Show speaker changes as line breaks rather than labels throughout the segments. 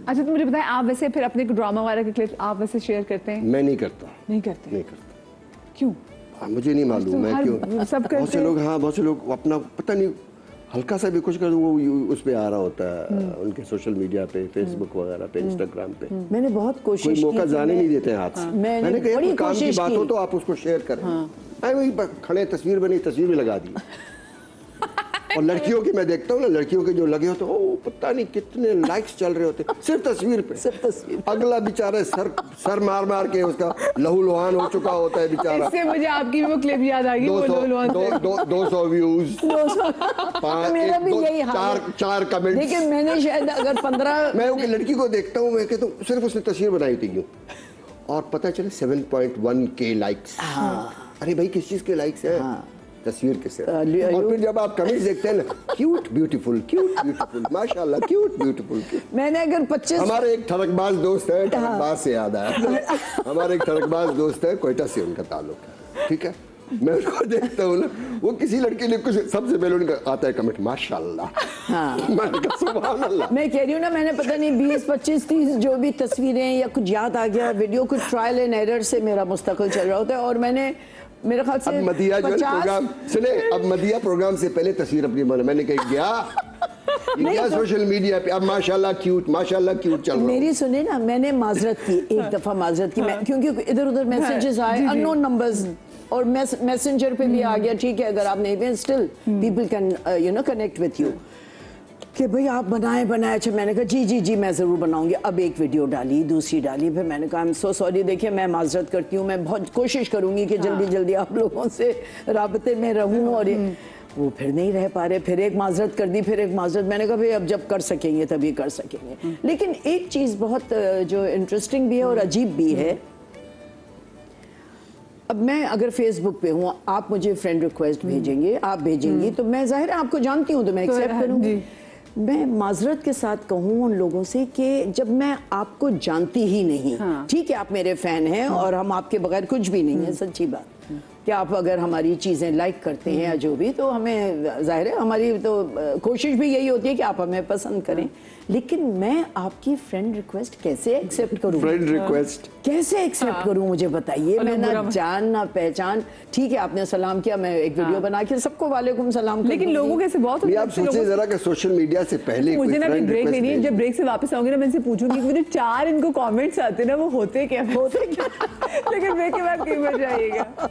अच्छा तो मुझे बताएं, आप वैसे फिर अपने ड्रामा वगैरह के क्लिप आप वैसे शेयर करते हैं?
मैं नहीं करता।
नहीं करते?
नहीं करता।
क्यों?
मुझे नहीं मालूम मैं क्यों। बहुत से लोग, हाँ बहुत से लोग अपना पता नहीं हल्का सा भी कुछ कर वो उस पे आ रहा होता है उनके सोशल मीडिया पे, फेसबुक वगैरह पे, इंस्टाग्राम पे।
मैंने बहुत कोशिश की,
कोई मौका जाने नहीं देते हैं हाथ से। मैंने कहा कोई काम की बात हो तो आप उसको शेयर करें। वही खड़े तस्वीर बनी, तस्वीर भी लगा दी। और लड़कियों की मैं देखता हूँ ना, लड़कियों के जो लगे होते हैं वो पता नहीं कितने लाइक्स चल रहे होते सिर्फ तस्वीर पे, सिर्फ तस्वीर। अगला बेचारा सर मार मार के उसका लहू लुहान हो चुका होता है बेचारा।
इससे मुझे आपकी वो क्लिप याद आ गई,
200 व्यूज, 4 कमेंट्स।
लेकिन मैंने शायद अगर 15
मैं उनकी लड़की को देखता हूँ, मैं कहता हूँ सिर्फ उसने तस्वीर बनाई थी यूँ और पता चले 7.1K लाइक्स। अरे भाई किस चीज के लाइक्स है? तस्वीर के साथ। और फिर जब आप कमेंट्स देखते हैं ना, क्यूट ब्यूटीफुल, माशाल्लाह क्यूट ब्यूटीफुल।
मैंने अगर 25
हमारे एक ठरकबाज दोस्त है, ठरकबाज से याद आया, हमारे एक ठरकबाज दोस्त है, कोयटा से उनका ताल्लुक है, ठीक है। मैं उनको देखता हूँ ना, वो किसी लड़के ने कुछ सबसे पहले उनका आता है कमेंट माशाल्लाह। मैंने कहा सुभान अल्लाह। मैं
कह रही हूँ ना, मैंने पता नहीं 20, 25, 30 जो भी तस्वीरें या कुछ याद आ गया वीडियो, कुछ ट्रायल एंड एरर से मेरा मुस्तकिल चल रहा होता है। और मैंने मेरे ख्याल से
अब मदिया जो प्रोग्राम सुने, अब मदिया प्रोग्राम से पहले तस्वीर अपनी मैंने कही गया सोशल मीडिया पे, अब माशाल्लाह क्यूट चल रहा।
मेरी सुने ना, मैंने माजरत की, एक दफा माजरत की मैं, क्योंकि इधर उधर मैसेजेस आए अननोन नंबर्स और मैसेंजर पे भी आ गया, ठीक है अगर आप नहीं भी still people can connect with you कि भाई आप बनाए। अच्छा मैंने कहा जी मैं ज़रूर बनाऊंगी। अब एक वीडियो डाली, दूसरी डाली, फिर मैंने कहा आई एम सो सॉरी, देखिए मैं माजरत करती हूँ, मैं बहुत कोशिश करूँगी कि जल्दी आप लोगों से राबते में रहूँ। और वो फिर नहीं रह पा रहे, फिर एक माजरत कर दी, फिर एक माजरत। मैंने कहा भाई अब जब कर सकेंगे तभी कर सकेंगे। लेकिन एक चीज़ बहुत जो इंटरेस्टिंग भी है और अजीब भी है, अब मैं अगर फेसबुक पे हूँ, आप मुझे फ्रेंड रिक्वेस्ट भेजेंगे, आप भेजेंगी, तो मैं जाहिर है आपको जानती हूँ तो मैं एक्सेप्ट करूँगी। मैं माजरत के साथ कहूँ उन लोगों से कि जब मैं आपको जानती ही नहीं, ठीक है आप मेरे फैन हैं और हम आपके बगैर कुछ भी नहीं है, सच्ची बात कि आप अगर हमारी चीज़ें लाइक करते हैं या जो भी, तो हमें जाहिर है हमारी तो कोशिश भी यही होती है कि आप हमें पसंद करें। लेकिन मैं आपकी फ्रेंड रिक्वेस्ट कैसे एक्सेप्ट करूं?
फ्रेंड रिक्वेस्ट कैसे
एक्सेप्ट करूं मुझे बताइए। मैं ना जान ना पहचान, ठीक है आपने सलाम किया, मैं एक वीडियो बना के सबको वालेकुम सलाम,
लेकिन लोगों के से बहुत
आप सोचिए जरा कि सोशल मीडिया से पहले
मुझे ना ब्रेक लेनी है, जब ब्रेक से वापस आऊंगी ना मैं इनसे पूछूंगी कि जो 4 इनको कमेंट्स आते हैं ना वो होते क्या लेकिन ब्रेक के बाद कहीं मजा आएगा।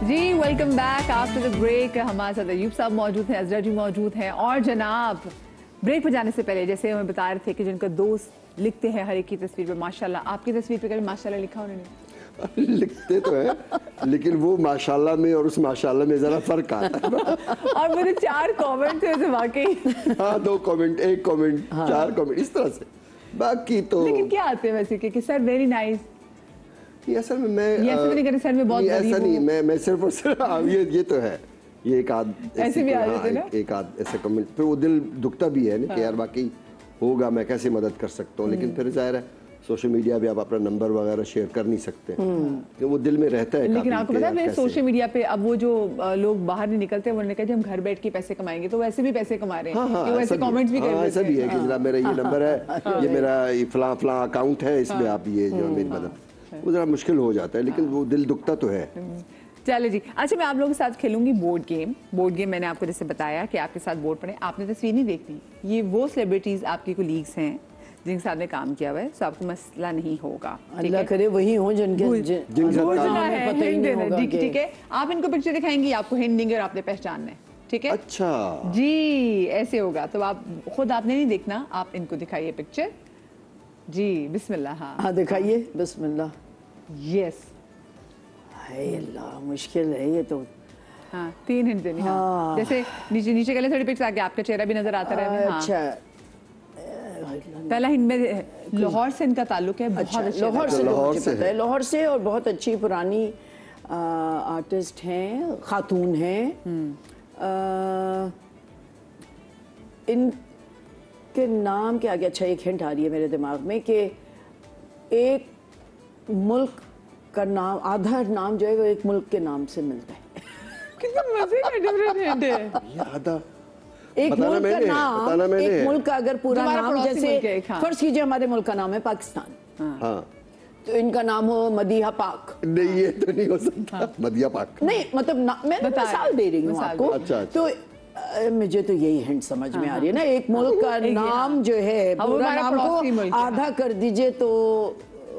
जी welcome back after the break. हमारे साथ अयूब साहब मौजूद हैं, अजरा जी मौजूद हैं, और जनाब ब्रेक पर जाने से पहले जैसे हमें बता रहे थे कि जिनका दोस्त लिखते हैं हर एक की तस्वीर पे माशाल्लाह, आपकी तस्वीर पे कभी माशाल्लाह लिखा उन्होंने?
लिखते तो है लेकिन वो माशाल्लाह में और उस माशाल्लाह में जरा फर्क आता है।
और मेरे 4 कमेंट थे वाकई।
हाँ 2 कमेंट, 1 कमेंट, 4 कमेंट इस तरह से, बाकी तो
लेकिन क्या आते हैं वैसे कि सर वेरी नाइस,
असल में मैं
ऐसा नहीं कर सर में बहुत
ऐसा नहीं, मैं सिर्फ और सिर्फ ये तो है, ये एक आध
ऐसे भी आ जाते ना,
एक आध ऐसे कमेंट, फिर वो दिल दुखता भी है ना कि यार बाकी होगा, मैं कैसे मदद कर सकता हूँ। लेकिन फिर जाहिर है सोशल मीडिया पे आप अपना नंबर वगैरह शेयर कर नहीं सकते, तो वो दिल में रहता है।
लेकिन आपको पता है मेरे सोशल मीडिया पे अब वो जो लोग बाहर नहीं निकलते, उन्होंने कहा हम घर बैठ के पैसे कमाएंगे, तो वैसे भी पैसे कमा रहे हैं, तो वैसे कमेंट्स भी कर देते हैं।
ऐसा भी है कि जनाब मेरा ये नंबर है, ये मेरा फलां अकाउंट है, इसमें आप ये जो मेरी मदद, वो जरा मुश्किल हो जाता है, लेकिन वो दिल दुखता तो है।
चले जी, अच्छा मैं आप लोगों के साथ खेलूंगी बोर्ड गेम। मैंने आपको जैसे बताया कि आपके साथ बोर्ड पढ़े, आपने तस्वीर नहीं देखनी, ये वो सेलिब्रिटीज आपकी कोलीग्स हैं जिनके साथ ने काम किया हुआ है, तो आपको मसला नहीं होगा।
अल्लाह करे वही हो जिनके
ठीक है। आप इनको पिक्चर दिखाएंगी, आपको हिंट देंगे और आपने पहचानना है, ठीक है?
अच्छा
जी ऐसे होगा, तो आप खुद आपने नहीं देखना, आप इनको दिखाइए पिक्चर जी। बिस्मिल्लाह।
हाँ दिखाइए, बिस्मिल्लाह।
यस,
अल्लाह मुश्किल है ये तो।
हाँ 3 हिंट देनी। हाँ जैसे नीचे के लिए थोड़ी पिक्चर आगे आपका चेहरा भी नजर आता रहे।
अच्छा
पहला हिंट में लाहौर से इनका ताल्लुक है।
अच्छा लाहौर से है, लाहौर से, और बहुत अच्छी पुरानी आर्टिस्ट हैं, खातून हैं। इनके नाम के आगे अच्छा एक हिंट आ रही है मेरे दिमाग में कि एक मुल्क का नाम, आधा नाम जो है वो एक मुल्क के नाम से मिलता है।
कितने मजे का डिफरेंट हिंट है।
ये आधा
एक
बताना
मुल्क का
मैंने,
नाम,
बताना मैंने।
एक मुल्क का अगर पूरा
तुम्हारा
नाम,
पड़ोसी मुल्क है,
जैसे
हाँ।
फर्ज कीजिए हमारे मुल्क का नाम है पाकिस्तान,
हाँ
तो इनका नाम हो मदीहा पाक।
नहीं, ये तो नहीं हो सकता। मदिया पाक
नहीं मतलब मैं
बता
मिसाल दे रही हूँ
मिसाल
आपको।
अच्छा, अच्छा।
तो मुझे तो यही हिंट समझ में आ रही है ना, एक मुल्क का
एक-
नाम जो है
हाँ, वो
पूरा
हमारा
नाम
पड़ोसी मुल्क
को
है,
आधा कर दीजिए तो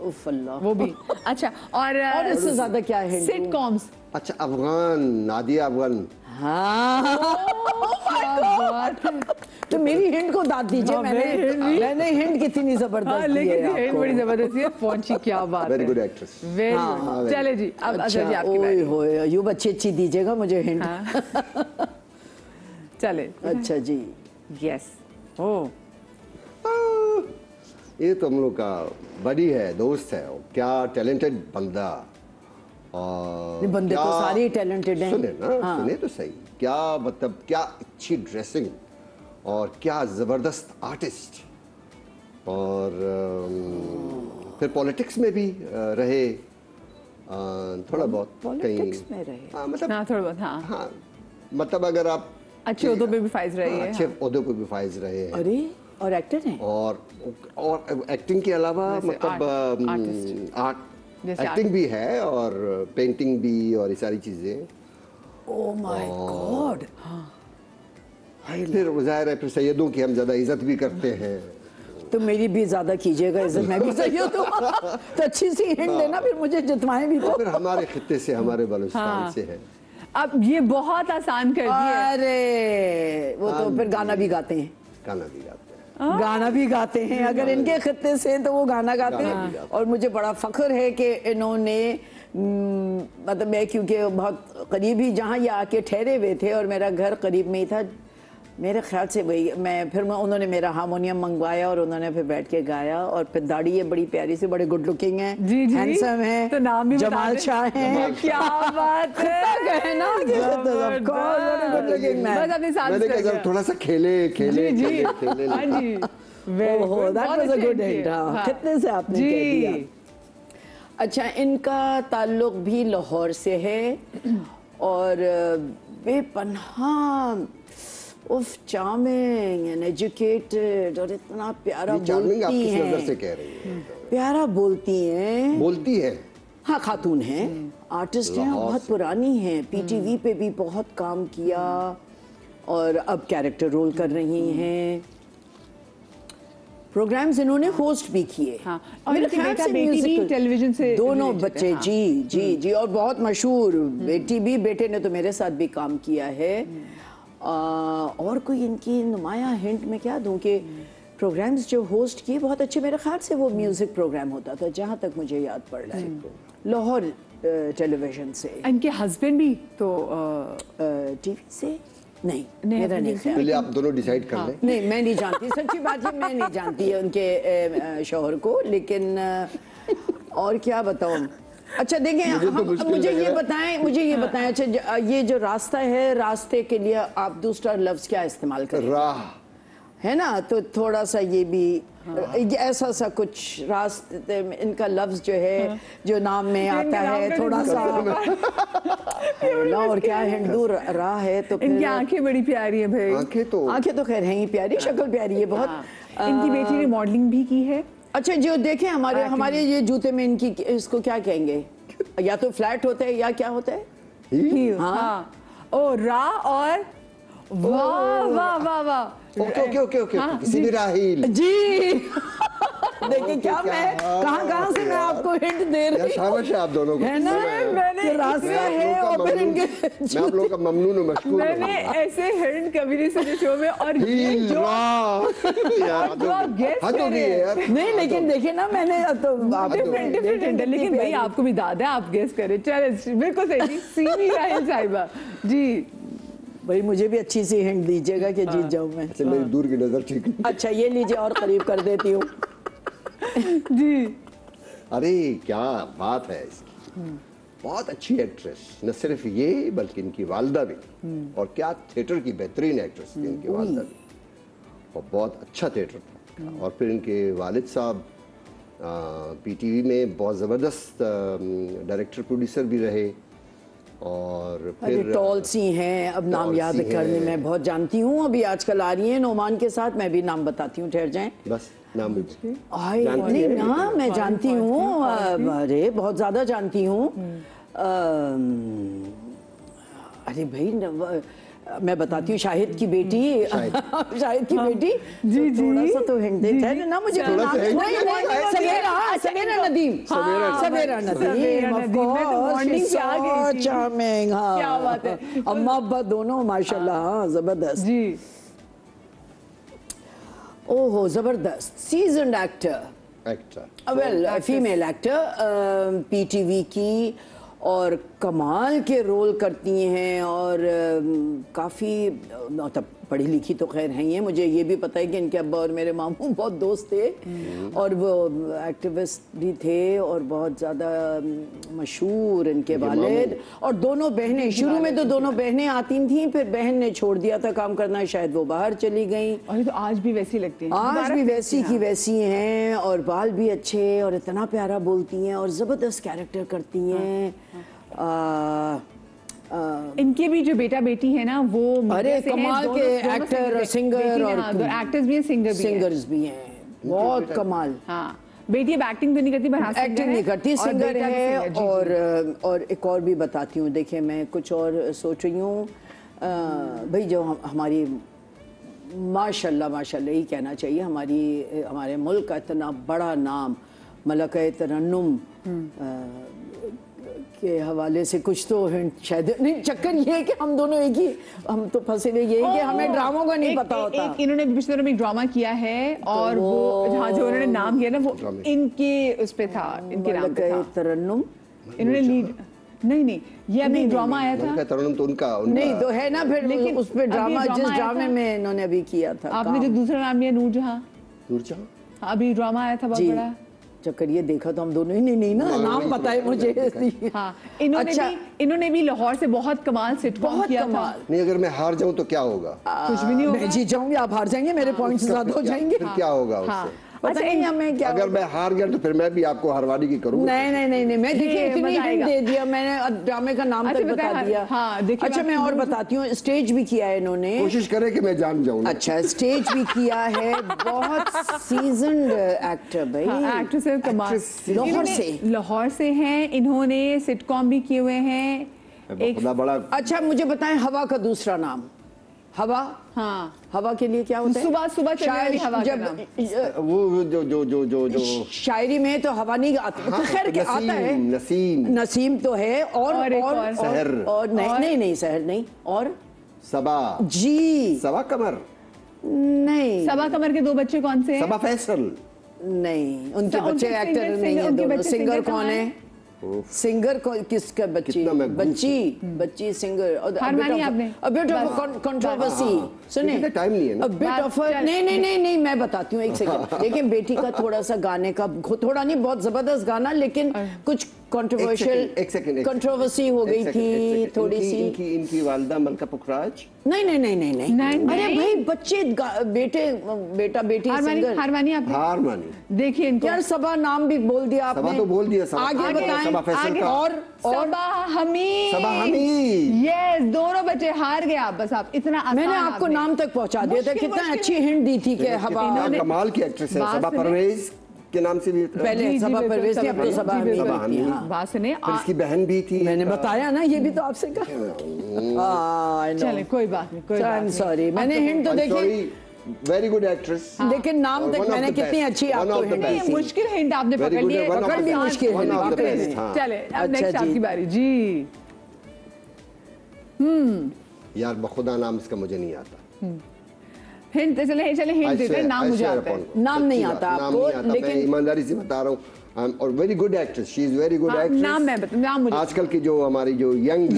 उफ अल्लाह।
वो भी अच्छा। और
इससे ज्यादा क्या हिंट दूँ?
सिटकॉम्स।
अच्छा, अफगान, नादिया अफगान।
हाँ
क्या बात है।
तो मेरी हिंट को दाद दीजिए।
हाँ,
मैंने हिंट कितनी
हाँ,
जबरदस्त दी
लेकिन
है
हिंट
आपको।
बड़ी जबरदस्त है। पहुंची, क्या बात है।
Very good actress.
वेरी
हाँ,
गुड। चले जी, अब अजहर जी
अच्छा,
आपकी
ओए
बारी।
होए, अयूब अच्छी अच्छी दीजिएगा मुझे हिंट।
हाँ। चले।
अच्छा जी।
यस। ओ
ये तो हम लोग का बड़ी है, दोस्त है, और क्या टैलेंटेड बंदा। और
नहीं, बंदे तो
क्या-
सारे ही talented हैं।
सुने ना,
हाँ।
सुने तो सही। क्या मतलब, क्या अच्छी ड्रेसिंग और क्या जबरदस्त आर्टिस्ट। और फिर पॉलिटिक्स में भी रहे थोड़ा बहुत
पॉलिटिक्स में रहे।
हाँ, मतलब
हाँ, थोड़ा बहुत, हाँ।
हाँ, मतलब अगर आप
अच्छे उहदों पे भी फाइज रही
हाँ,
है।
अच्छे ओहदों पे भी फाइज रहे हैं।
अरे और एक्टर हैं।
और एक्टिंग के अलावा
जैसे
मतलब
आर्टिस्ट।
आर्ट
जैसे
एक्टिंग भी है और पेंटिंग भी और ये सारी चीजें।
Oh my God.
फिर जाहिर है, फिर सैयदों की हम ज्यादा इज्जत भी करते हैं।
तो मेरी भी ज्यादा कीजिएगा इज्जत, मैं भी सही हूँ तो अच्छी सी हिंट देना, फिर मुझे जितवाएं भी तो।
फिर हमारे खित्ते से, हमारे बलूचिस्तान से है।
अब ये बहुत आसान कर दिया।
अरे वो तो फिर गाना भी गाते हैं।
गाना भी गाते हैं।
गाना भी गाते हैं, अगर इनके खत्ते से तो वो गाना गाते
गाना भी
हैं।
गाते
और मुझे बड़ा फख्र है कि इन्होंने मतलब मैं क्योंकि बहुत करीब ही जहाँ ये आके ठहरे हुए थे और मेरा घर करीब में ही था, मेरे ख्याल से वही उन्होंने मेरा हारमोनियम मंगवाया और उन्होंने फिर बैठ के गाया। और फिर दाढ़ी है बड़ी प्यारी सी, बड़े गुड लुकिंग है,
जी जी,
हैंडसम है,
तो नाम भी बता
जमाल
दें।
शाह है।
क्या बात है।
है ना, of course, very good looking man।
बस अपने साथ
मैंने कहा जब थोड़ा सा खेले खेले
जी जी,
खेले खेले
हाँ जी। Very
ओहो,
good,
that
बहुत
was a
अच्छे
good
hint
hint,
किए।
हाँ।
हाँ।
कितने से आपने
जी।
कह दिया। अच्छा, इनका ताल्लुक भी लाहौर से है और बेपनाह उफ चार्मिंग एंड एजुकेटेड और इतना प्यारा
ये चार्मिंग आप
बोलती
किस नजर से
हैं,
कह रही हैं?
प्यारा बोलती हैं।
बोलती है।
हाँ, खातून हैं, आर्टिस्ट हैं,
लाहौर
बहुत
से।
पुरानी हैं, पीटीवी पे भी बहुत काम किया और अब कैरेक्टर रोल कर रही हैं। प्रोग्राम्स इन्होंने होस्ट भी किए।
हाँ, और
मेरे
इनके
ख्याल
बेटा
से
बेटी भी
musical-
टेलीविजन से
दोनों
related है,
बच्चे,
हाँ।
जी जी जी, और बहुत मशहूर। बेटी भी, बेटे ने तो मेरे साथ भी काम किया है। और कोई इनकी नुमाया हिंट में क्या दूं कि प्रोग्राम्स जो होस्ट किए बहुत अच्छे, मेरे ख्याल से वो म्यूजिक प्रोग्राम होता था जहाँ तक मुझे याद पड़ रहा है, लाहौर टेलीविजन से।
इनके हस्बैंड भी तो
टीवी से नहीं,
नहीं,
मेरा नहीं
नहीं,
ख्याल।
पहले आप दोनों डिसाइड कर लें।
नहीं, मैं नहीं जानती, सच्ची बात है, मैं नहीं जानती है उनके शौहर को, लेकिन और क्या बताऊं। अच्छा देखें,
मुझे तो मुश्किल
मुझे
लग
ये
रहा है।
बताएं, मुझे ये बताएं, अच्छा ये जो रास्ता है, रास्ते के लिए आप दूसरा लफ्ज क्या इस्तेमाल करें,
राह।
है ना, तो थोड़ा सा ये भी ये ऐसा सा कुछ रास्ते में इनका लफ्ज जो है जो नाम में आता है थोड़ा सा ना, और क्या हिंदू राह है तो
इनकी
फिर
आंखें बड़ी प्यारी है भाई।
आंखें तो
खैर हैं ही प्यारी, शक्ल प्यारी है बहुत।
हाँ। इनकी बेटी ने मॉडलिंग भी की है।
अच्छा, जो देखें हमारे ये जूते में इनकी इसको क्या कहेंगे, या तो फ्लैट होता है या क्या होता है,
हील,
हाँ।
हाँ। ओ राह और वाह वाह वाह वाह।
ओके ओके ओके,
हाँ,
किसी भी राहील।
जी। देखिए क्या मैं कहाँ से मैं आपको हिंट दे रही हूँ,
शाबाश है आप दोनों को।
है ना, कि रास्ता है और फिर इनके
मैं आप लोगों का ममनून और मशकूर
मैंने ऐसे हिंट कभी नहीं सुने शो में। और ये
हील
जो
राह यार,
जो आप guess
हद हो गई है यार।
नहीं, लेकिन देखिए ना, मैंने तो आप
डिफरेंट डिफरेंट, लेकिन भाई आपको भी दादा है, आप गेस करें। चले बिल्कुल सही, सीमी राहिल साहिबा जी।
भाई मुझे भी अच्छी सी हिंट दीजिएगा कि जीत जाऊं मैं।
अच्छा, मेरी दूर की नजर ठीक नहीं।
अच्छा ये लीजिए और करीब कर देती हूँ।
जी
अरे क्या बात है इसकी, बहुत अच्छी एक्ट्रेस, न सिर्फ ये बल्कि इनकी वालदा भी। और क्या थिएटर की बेहतरीन एक्ट्रेस थी इनकी वालदा भी, और बहुत अच्छा थिएटर था। और फिर इनके वालिद साहब पीटीवी में बहुत ज़बरदस्त डायरेक्टर प्रोड्यूसर भी रहे। اور
پھر ٹال سی ہیں, اب نام یاد کرنے میں بہت جانتی ہوں, ابھی آج کل آ رہی ہیں نعمان کے ساتھ, میں بھی نام بتاتی ہوں, ٹھہر جائیں.
بس نام
نہیں نا, میں جانتی ہوں, ارے بہت زیادہ جانتی ہوں. ارے بھائی میں بتاتی ہوں, شاہد کی بیٹی, شاہد کی بیٹی, تھوڑا سا تو ہنٹ دیتا ہے نا مجھے. Sameera Nadeem, Sameera Nadeem, of course, so charming. ہاں, اماں ابا دونوں ماشاءاللہ, ہاں زبردست.
جی
اوہ زبردست, seasoned actor, well female actor, P T V کی, اور کمال کے رول کرتی ہیں, اور کافی پڑھی لکھی تو خیر ہیں. مجھے یہ بھی پتہ ہے کہ ان کے ابا اور میرے ماموں بہت دوست تھے, اور وہ ایکٹیوسٹ بھی تھے, اور بہت زیادہ مشہور ان کے والد. اور دونوں بہنیں, شروع میں تو دونوں بہنیں آتی تھیں, پھر بہن نے چھوڑ دیا تھا کام کرنا, شاید وہ باہر چلی گئیں.
اور یہ تو آج بھی ویسی لگتی ہیں,
آج بھی ویسی کی ویسی ہیں, اور بال بھی اچھے, اور اتنا پیارا بولتی ہیں, اور زبردست کیریکٹر کرتی ہیں.
ان کے بھی جو بیٹا بیٹی ہے نا وہ
ارے کمال کے ایکٹر اور سنگر, اور
ایکٹرز بھی ہیں,
سنگرز بھی ہیں, بہت کمال.
ہاں, بیٹی اب ایکٹنگ تو نہیں کرتی,
ایکٹنگ نہیں کرتی, سنگر ہے. اور ایک اور بھی بتاتی ہوں, دیکھیں میں کچھ اور سوچ رہی ہوں بھائی, جو ہماری ماشاءاللہ ماشاءاللہ ہی کہنا چاہیے, ہمارے ملک کا اتنا بڑا نام ملکہ ترنم کے حوالے سے کچھ تو ہنٹ شاید نہیں. چکر یہ ہے کہ ہم دونوں ایک ہی, ہم تو پھنسے ہوئے, یہ ہے کہ ہمیں ڈراموں کا نہیں پتا ہوتا.
انہوں نے پچھلے دنوں میں ایک ڈراما کیا ہے, اور وہ جو انہوں نے نام کیا نا وہ ان کے اس پہ تھا, ان کے نام پہ تھا
ترنم.
انہوں نے لیڈ نہیں, یہ ابھی ڈراما آیا تھا,
ترنم تو ان کا
نہیں تو ہے نا, پھر اس پہ ڈراما, جس ڈرامے میں انہوں نے ابھی کیا تھا.
آپ نے جو دوسرا نام لیا, نور جہاں, ابھی ڈراما آیا تھا بہت بڑا.
چکر یہ دیکھا تو ہم دونوں ہی نہیں نا, نام پتا ہے مجھے.
ہاں, انہوں نے بھی لاہور سے بہت کمال سٹ کام کیا تھا.
نہیں, اگر میں ہار جاؤں تو کیا ہوگا؟
کچھ بھی نہیں ہوگا.
میں جیت جاؤں گی, آپ ہار جائیں گے, میرے پوائنٹس زیادہ ہو جائیں گے.
پھر کیا ہوگا اس سے؟
پتہ نہیں ہمیں کیا.
اگر میں ہار گیا تو پھر میں بھی آپ کو ہاروانی کی کروں.
نہیں, میں دیکھیں اتنی ہنٹ دے دیا میں نے, ڈرامے کا نام تک بتا دیا. اچھا میں اور بتاتی ہوں, اسٹیج بھی کیا ہے انہوں نے,
کوشش کرے کہ میں جان جاؤں.
اچھا اسٹیج بھی کیا ہے, بہت سیزنڈ ایکٹر بھائی,
ایکٹریس کمال, لاہور سے ہیں, انہوں نے سٹ کام بھی کیے ہوئے ہیں.
بڑا.
اچھا مجھے بتائیں ہوا کا دوسرا نام, ہوا. ہاں, ہوا کے لیے کیا ہوتا ہے؟
صبح چلنے ہوا کا نام,
وہ جو
شاعری میں تو ہوا نہیں آتا, خیر کیا آتا ہے, نسیم تو ہے, اور
سحر,
اور نہیں سحر نہیں, اور
صبا.
جی
صبا قمر
نہیں,
صبا قمر کے دو بچے کون سے ہیں؟
صبا فیصل
نہیں, ان کے بچے ایکٹر نہیں ہیں دونوں. سنگر کون ہے؟ سنگر کس کا بچی singer, bit of a controversy. سنیں, نہیں میں بتاتی ہوں, ایک سیکنڈ. لیکن بیٹی کا تھوڑا سا گانے کا, تھوڑا نہیں بہت زبردست گانا, لیکن کچھ کنٹروورسی ہو گئی تھی تھوڑی سی.
ان کی والدہ ملکہ پکھراج.
نہیں, ارے بھائی بچے, بیٹا بیٹی سنگر.
ہارمانی دیکھیے ان کو,
یار صبا نام بھی بول دیا آپ نے.
صبا تو بول دیا,
آگے بتائیں. اور
صبا حمید, یس, دونوں بچے ہار گئے آپ. بس آپ اتنا,
میں نے آپ کو نام تک پہنچا دیا تھا, کتنا اچھی ہنٹ دی تھی کہ ہوا.
کمال کی ایکٹریس ہے. صبا پرویز کے نام سے بھی
پہلے صبا پرویز تھی, اب تو صبا حمید.
بات سنیں,
اس کی بہن بھی تھی,
میں نے بتایا نا, یہ بھی تو آپ سے کہا.
چلیں کوئی بات نہیں,
سوری, میں نے ہنٹ تو دیکھی.
ویری گڈ ایکٹریس,
لیکن نام تک میں نے کتنی اچھی آپ کو ہنٹ دی.
مشکل ہنٹ آپ نے پکڑ لیے,
پکڑ بھی مشکل ہے.
چلے اب نیکسٹ آپ کی باری. جی
یار بخدا نام اس کا مجھے نہیں آتا.
ہنٹ چلے ہنٹ دیتے ہیں, نام مجھے آتا ہے.
نام نہیں آتا آپ کو,
لیکن میں ایمانداری سے بتا رہا ہوں. اور very good actress, she is very good actress.
نام میں بتا, نام مجھے.
آج کل کی جو ہماری جو ینگ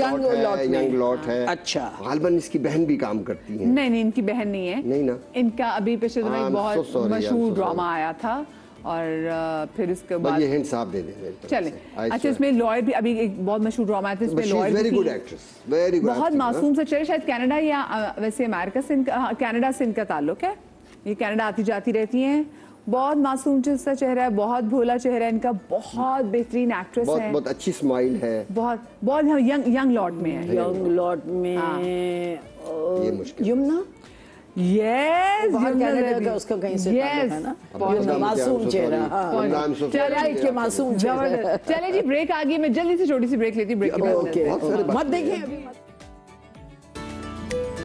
لاٹ ہے,
اچھا,
غالباً اس کی بہن بھی کام کرتی ہے.
نہیں ان کی بہن نہیں ہے.
نہیں نا,
ان کا ابھی پچھلے دنوں ایک بہت مشہور ڈراما آیا تھا, اور پھر اس کے بعد
یہ ہنٹ صاحب دے دیں.
چلے, اچھا اس میں لائر بھی, ابھی ایک بہت مشہور ڈراما آیا تھا, اس میں liar
very good actress, very good,
بہت معصوم سے چلے, شاید کینیڈا یا ویسے امریکہ سے, کینیڈا سے ان کا تعلق ہے. یہ کینیڈا آتی جاتی رہتی ہیں, बहुत मासूम सा चेहरा है, बहुत भोला चेहरा है इनका, बहुत बेहतरीन एक्ट्रेस है,
बहुत अच्छी स्माइल है,
बहुत बहुत यंग लॉट में है,
यंग लॉट में
ये मुश्किल
यमुना
यस
बाहर कनाडा का उसका कहीं से ताल्लुक है ना,
बहुत
मासूम चेहरा,
चलिए
मासूम चेहरा।
चलिए जी ब्रेक आ गई, मैं जल्दी से छोटी सी ब्रेक लेती हूँ, ब्रेक के बाद
ओके मत देखिए अभी मत